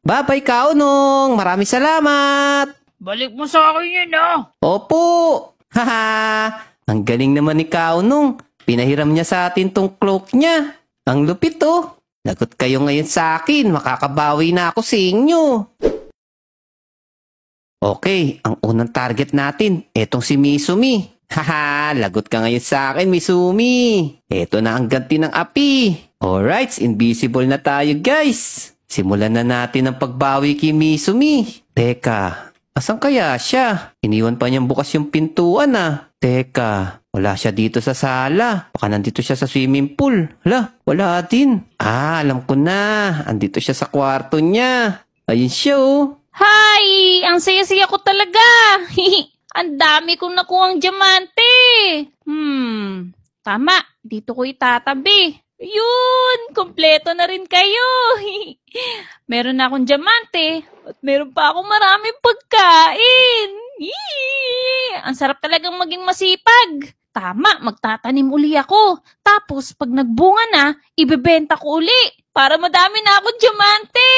Bye-bye, Kaunong. Maraming salamat. Balik mo sa akin yun, ah. Opo. Haha. Ang galing naman ni Kaunong. Pinahiram niya sa atin tong cloak niya. Ang lupit oh. Lagot kayo ngayon sa akin. Makakabawi na ako sa inyo. Okay, ang unang target natin, etong si Misumi. Haha, lagot ka ngayon sa akin, Misumi. Eto na ang ganti ng api. Alright, invisible na tayo guys. Simulan na natin ang pagbawi kay Misumi. Teka, asan kaya siya? Iniwan pa niyang bukas yung pintuan ah. Teka, wala siya dito sa sala. Baka nandito siya sa swimming pool. Hala, wala din. Ah, alam ko na. Andito siya sa kwarto niya. Ayun siya oh. Hi! Ang saya-saya ko talaga! Ang dami kong nakuhang diamante! Tama. Dito ko itatabi. Yun! Kompleto na rin kayo! Meron na akong diamante at meron pa akong maraming pagkain! Ang sarap talagang maging masipag! Tama, magtatanim uli ako. Tapos, pag nagbunga na, ibebenta ko uli para madami na akong diamante!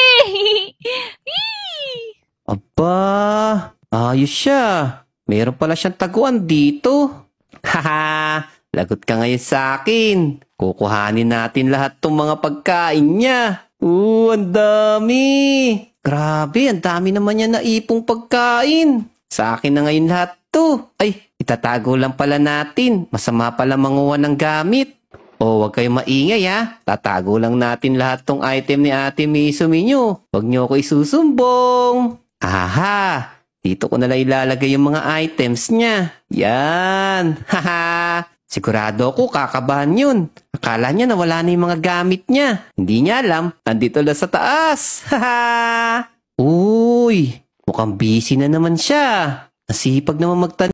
Aba, ayos siya. Meron pala siyang taguan dito. Haha, lagot ka ngayon sa akin. Kukuhanin natin lahat tong mga pagkain niya. Ang dami. Grabe, ang dami naman niya naipong pagkain. Sa akin na ngayon lahat to. Ay, itatago lang pala natin. Masama pala manguha ng gamit. O, huwag kayong maingay ha. Tatago lang natin lahat tong item ni Ate Misumi nyo. Huwag nyo ako isusumbong. Aha! Dito ko nalang ilalagay yung mga items niya. Yan! Haha! Sigurado ako kakabahan yun. Akala niya nawala na yung mga gamit niya. Hindi niya alam, nandito lang sa taas. Haha! Uy! Mukhang busy na naman siya. Nasipag naman magtanong.